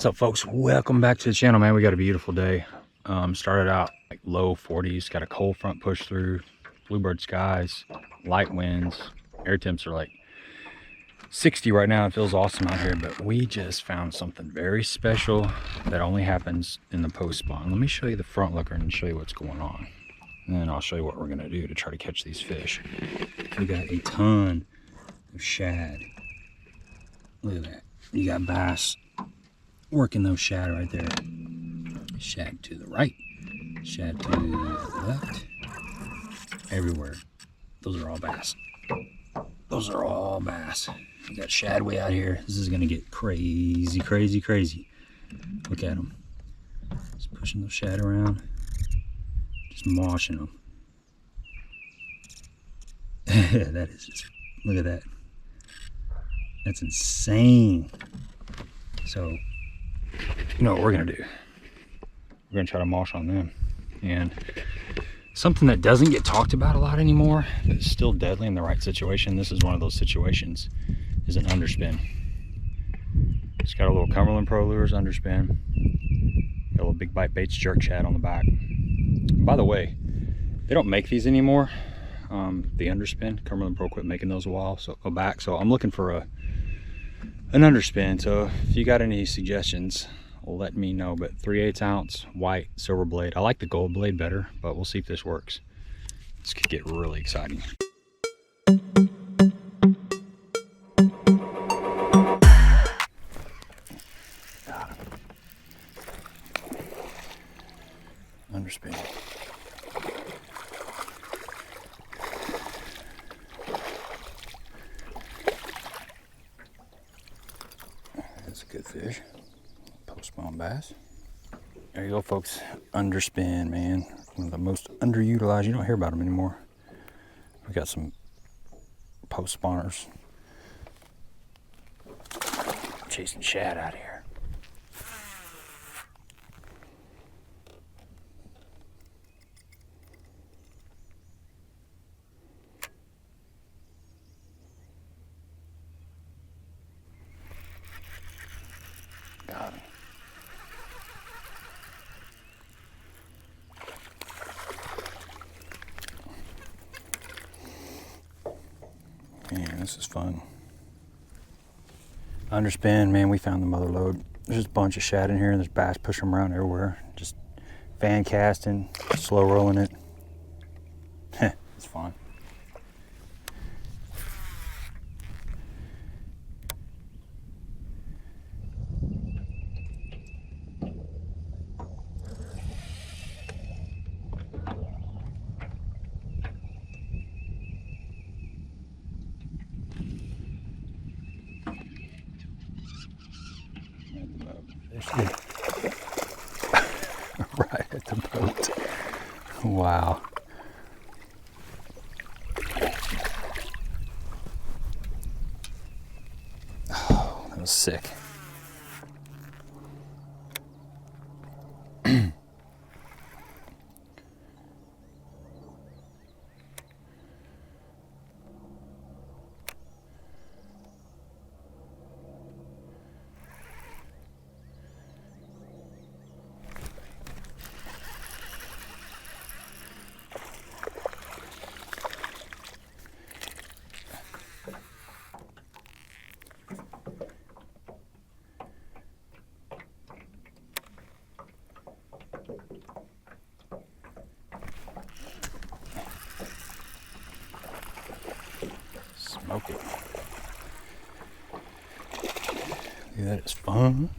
What's up, folks? Welcome back to the channel, man. We got a beautiful day. Started out like low 40s, got a cold front push through, bluebird skies, light winds. Air temps are like 60 right now. It feels awesome out here, but we just found something very special that only happens in the post spawn. Let me show you the front looker and show you what's going on, and then I'll show you what we're gonna do to try to catch these fish. We got a ton of shad. Look at that. You got bass working those shad right there. Shad to the right, shad to the left, everywhere. Those are all bass. Those are all bass. You got shad way out here. This is gonna get crazy, crazy, crazy. Look at them. Just pushing those shad around, just moshing them. That is just, look at that. That's insane. So, you know what we're gonna do? We're gonna try to mosh on them. And something that doesn't get talked about a lot anymore, but is still deadly in the right situation, this is one of those situations, is an underspin. It's got a little Cumberland Pro Lures underspin. Got a little Big Bite Baits jerk shad on the back. And by the way, they don't make these anymore. The underspin, Cumberland Pro quit making those a while back. So I'm looking for an underspin. So if you got any suggestions, let me know. But 3/8 ounce white silver blade. I like the gold blade better, but we'll see if this works. This could get really exciting. Got him. Underspin. That's a good fish. Post spawn bass. There you go, folks. Underspin, man. One of the most underutilized. You don't hear about them anymore. We got some post spawners chasing shad out here. Got him. Man, this is fun. Underspin, man, we found the mother lode. There's just a bunch of shad in here, and there's bass pushing them around everywhere. Just fan casting, slow rolling it. It's fun. Right at the boat. Wow. Oh, that was sick. Smoke it. Yeah, that is fun.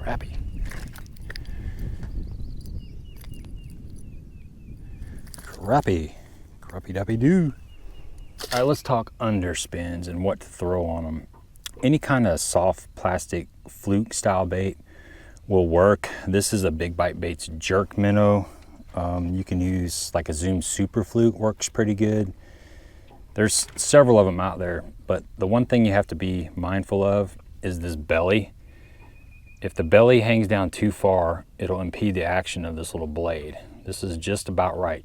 Crappie. Crappie. Crappie dappy doo. All right, let's talk underspins and what to throw on them. Any kind of soft plastic FLUKE style bait will work. This is a Big Bite Baits jerk minnow. You can use like a Zoom Super FLUKE, works pretty good. There's several of them out there, but the one thing you have to be mindful of is this belly. If the belly hangs down too far, it'll impede the action of this little blade. This is just about right.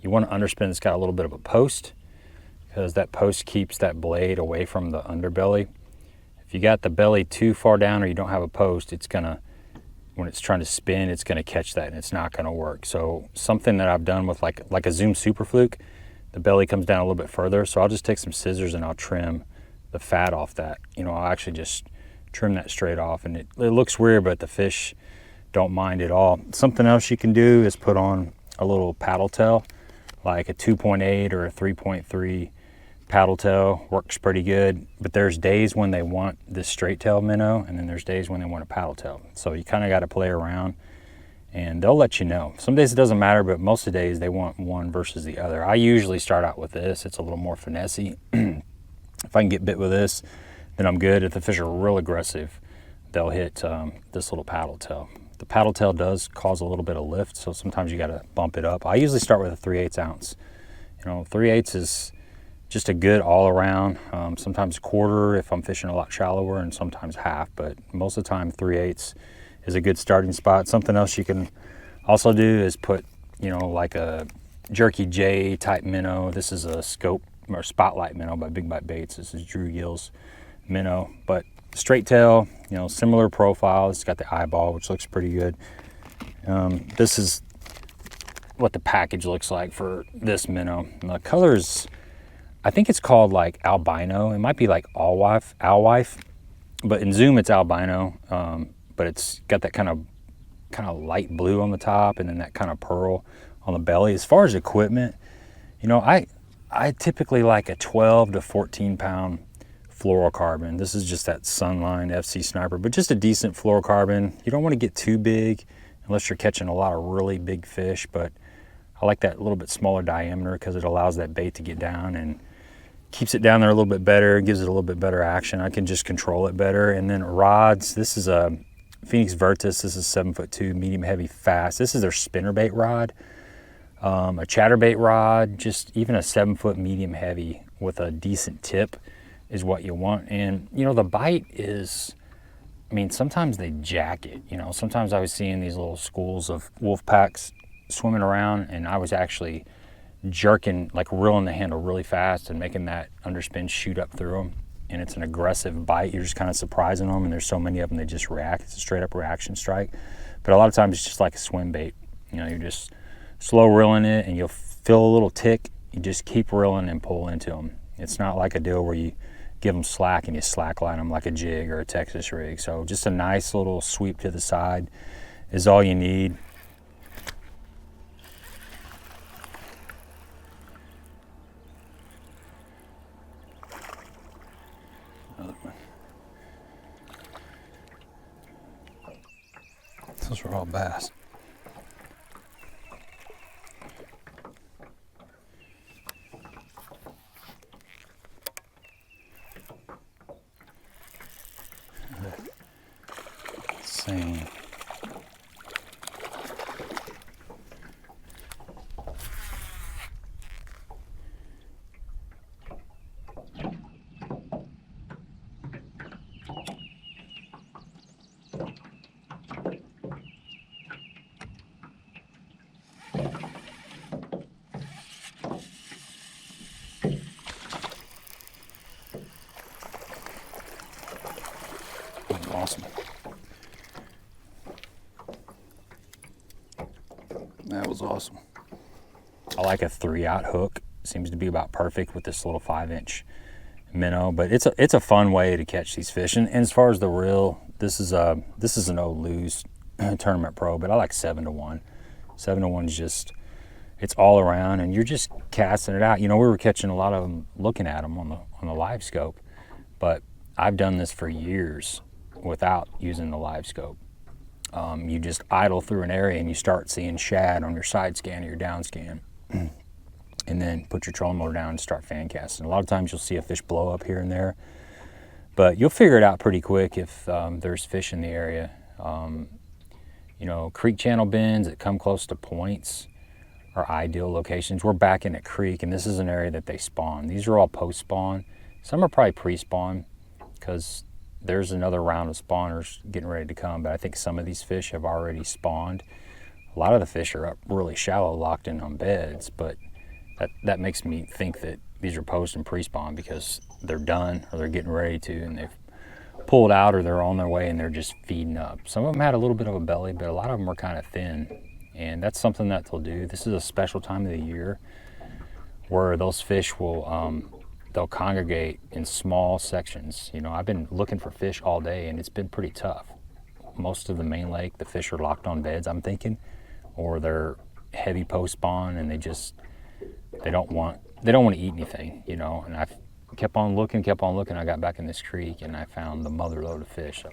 You want an underspin that's got a little bit of a post, because that post keeps that blade away from the underbelly. If you got the belly too far down or you don't have a post, it's gonna, when it's trying to spin, it's gonna catch that and it's not gonna work. So something that I've done with like a Zoom Super FLUKE, the belly comes down a little bit further. So I'll just take some scissors and I'll trim the fat off that. You know, I'll actually just trim that straight off, and it looks weird, but the fish don't mind at all. Something else you can do is put on a little paddle tail, like a 2.8 or a 3.3 paddle tail, works pretty good. But there's days when they want this straight tail minnow, and then there's days when they want a paddle tail. So you kind of got to play around, and they'll let you know. Some days it doesn't matter, but most of the days they want one versus the other. I usually start out with this. It's a little more finessey. If I can get bit with this, then I'm good. If the fish are real aggressive, they'll hit this little paddle tail. The paddle tail does cause a little bit of lift, so sometimes you got to bump it up. I usually start with a 3/8 ounce. You know, 3/8 is just a good all around. Sometimes quarter if I'm fishing a lot shallower, and sometimes half, but most of the time 3/8 is a good starting spot. Something else you can also do is put, you know, like a Jerky J type minnow. This is a scope or spotlight minnow by Big Bite Baits. This is Drew Gill's minnow, but straight tail, you know, similar profile. It's got the eyeball, which looks pretty good. This is what the package looks like for this minnow. And the colors, I think it's called like albino. It might be like alewife, but in Zoom it's albino. But it's got that kind of light blue on the top, and then that kind of pearl on the belly. As far as equipment, you know, I typically like a 12 to 14 pound fluorocarbon. This is just that Sunline FC Sniper, but just a decent fluorocarbon. You don't want to get too big unless you're catching a lot of really big fish, but I like that little bit smaller diameter because it allows that bait to get down and keeps it down there a little bit better, gives it a little bit better action. I can just control it better. And then rods, this is a Phoenix Virtus. This is 7'2", medium heavy fast. This is their spinnerbait rod. A chatterbait rod, just even a 7-foot medium heavy with a decent tip is what you want. And you know, the bite is, I mean, sometimes they jack it. You know, sometimes I was seeing these little schools of wolf packs swimming around, and I was actually jerking, like reeling the handle really fast and making that underspin shoot up through them. And it's an aggressive bite. You're just kind of surprising them, and there's so many of them they just react. It's a straight up reaction strike. But a lot of times it's just like a swim bait. You know, you're just slow reeling it, and you'll feel a little tick. You just keep reeling and pull into them. It's not like a deal where you give them slack and you slack line them like a jig or a Texas rig. So just a nice little sweep to the side is all you need. Another one. Those are all bass. Same. Awesome. That was awesome. I like a 3/0 hook. Seems to be about perfect with this little 5-inch minnow, but it's a fun way to catch these fish. And as far as the reel, this is an no lose tournament pro, but I like 7-1. 7-1 is just, it's all around, and you're just casting it out. You know, we were catching a lot of them, looking at them on the LiveScope, but I've done this for years without using the LiveScope. You just idle through an area and you start seeing shad on your side scan or your down scan. And then put your trolling motor down and start fan casting. A lot of times you'll see a fish blow up here and there, but you'll figure it out pretty quick if there's fish in the area. You know, creek channel bends that come close to points are ideal locations. We're back in a creek, and this is an area that they spawn. These are all post-spawn. Some are probably pre-spawn because there's another round of spawners getting ready to come, but I think some of these fish have already spawned. A lot of the fish are up really shallow, locked in on beds, but that makes me think that these are post and pre-spawn because they're done or they're getting ready to, and they've pulled out or they're on their way and they're just feeding up. Some of them had a little bit of a belly, but a lot of them were kind of thin, and that's something that they'll do. This is a special time of the year where those fish will they'll congregate in small sections. You know, I've been looking for fish all day and it's been pretty tough. Most of the main lake, the fish are locked on beds, I'm thinking, or they're heavy post spawn and they don't want to eat anything, you know. And I kept on looking. I got back in this creek and I found the mother load of fish. So,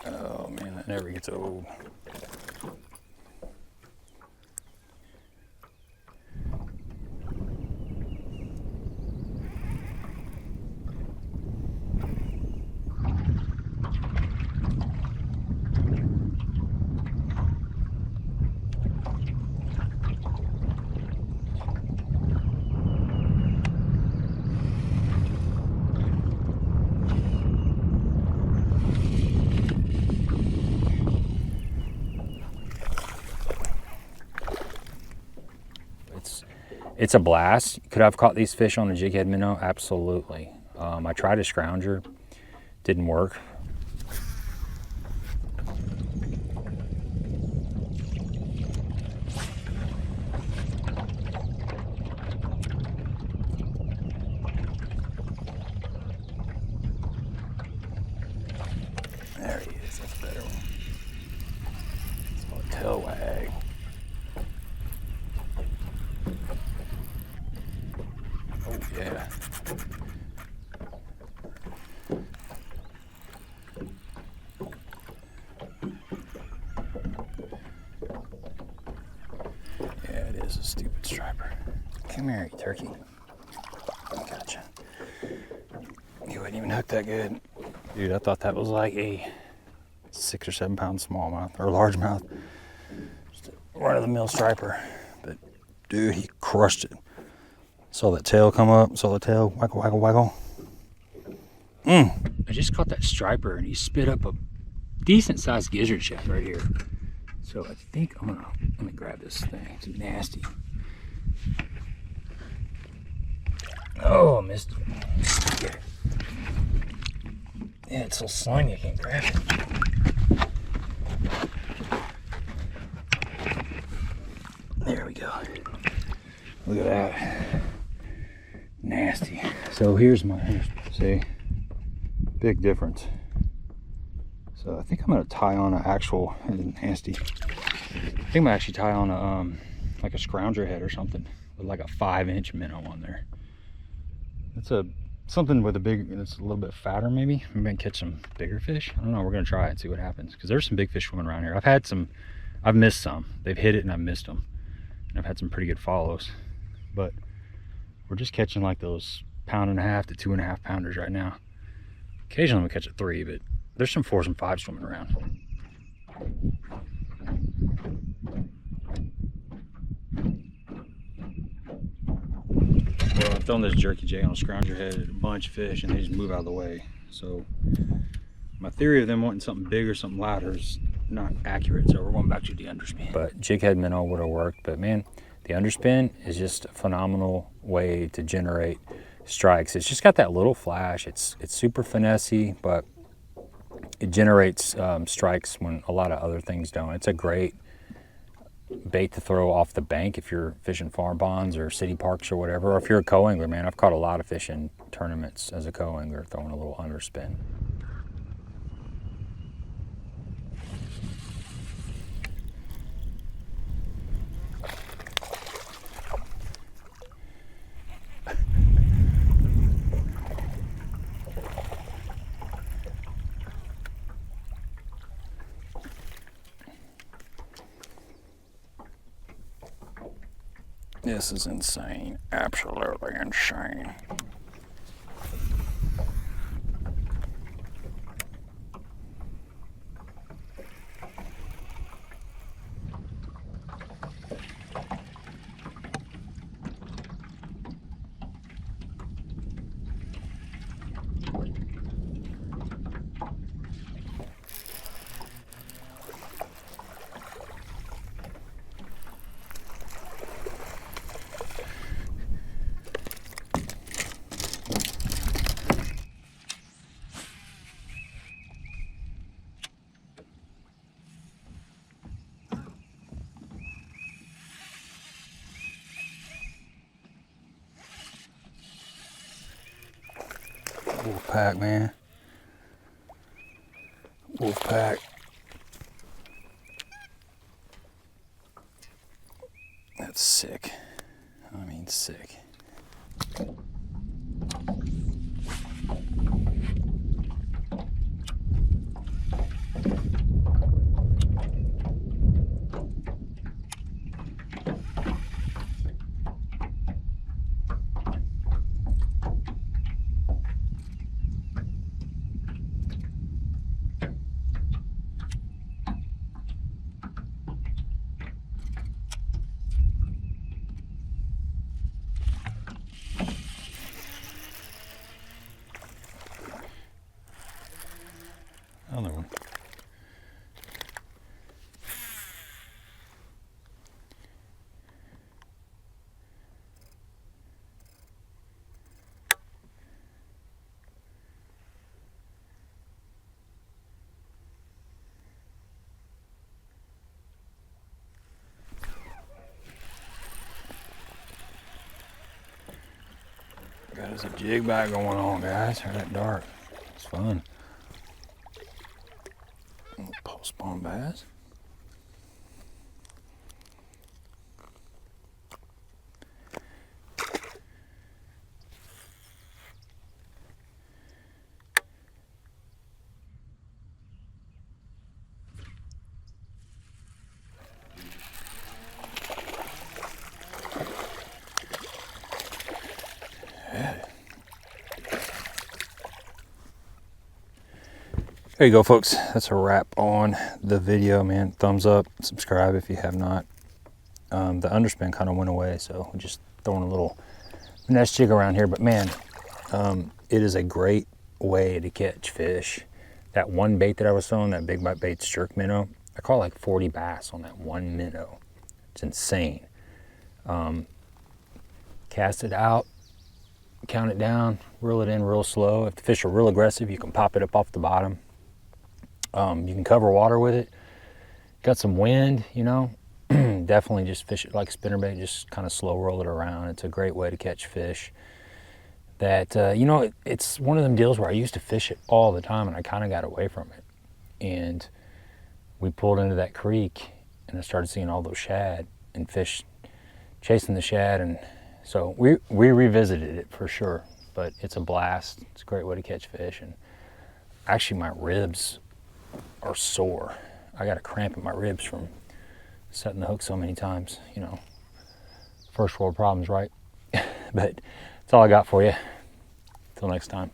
oh man, that never gets old. It's a blast. Could I have caught these fish on a jig head minnow? Absolutely. I tried a scrounger, didn't work. There he is, that's a better one. It's called a tail wag. Oh yeah. Yeah, it is a stupid striper. Come here, you turkey. Gotcha. You wouldn't even hook that good. Dude, I thought that was like a 6 or 7 pound smallmouth or largemouth. Just a run-of-the-mill striper. But dude, he crushed it. Saw that tail come up, saw the tail waggle, waggle, waggle. I just caught that striper and he spit up a decent sized gizzard shad right here. So I think let me grab this thing. It's nasty. Oh, I missed it. Yeah, it's so slimy I can't grab it. There we go. Look at that. Nasty. So here's see, big difference. So I think I'm gonna tie on an actual, nasty. I think I'm gonna actually tie on a like a scrounger head or something with like a 5-inch minnow on there. It's something with a big, it's a little bit fatter maybe. Maybe I can catch some bigger fish. I don't know. We're gonna try it and see what happens because there's some big fish swimming around here. I've missed some. They've hit it and I've missed them. And I've had some pretty good follows, but we're just catching like those 1.5 to 2.5 pounders right now. Occasionally we catch a 3, but there's some 4s and 5s swimming around. Well, I've thrown this jerky jig on a scrounger head at a bunch of fish and they just move out of the way. So my theory of them wanting something bigger, something louder is not accurate. So we're going back to the underspin. But jig head minnow would have worked, but man, the underspin is just a phenomenal way to generate strikes. It's just got that little flash. It's super finessey, but it generates strikes when a lot of other things don't. It's a great bait to throw off the bank if you're fishing farm ponds or city parks or whatever, or if you're a co-angler, man. I've caught a lot of fish in tournaments as a co-angler throwing a little underspin. This is insane, absolutely insane. Wolf pack, man. Wolf pack. That's sick. I mean, sick. Another one. Got us a jig bite going on, guys. Heard that dark. It's fun. Pulse spawn bass. There you go, folks. That's a wrap on the video, man. Thumbs up, subscribe if you have not. The underspin kind of went away, so we're just throwing a little finesse jig around here. But man, it is a great way to catch fish. That one bait that I was throwing, that Big Bite Baits jerk minnow, I caught like 40 bass on that one minnow. It's insane. Cast it out, count it down, reel it in real slow. If the fish are real aggressive, you can pop it up off the bottom. You can cover water with it. Got some wind, you know, definitely just fish it like spinnerbait, just kind of slow roll it around. It's a great way to catch fish. That, you know, it's one of them deals where I used to fish it all the time and I kind of got away from it. And we pulled into that creek and I started seeing all those shad and fish chasing the shad. And so we revisited it for sure, but it's a blast. It's a great way to catch fish. And actually my ribs are sore. I got a cramp in my ribs from setting the hook so many times, you know. First world problems, right? But that's all I got for you. Till next time.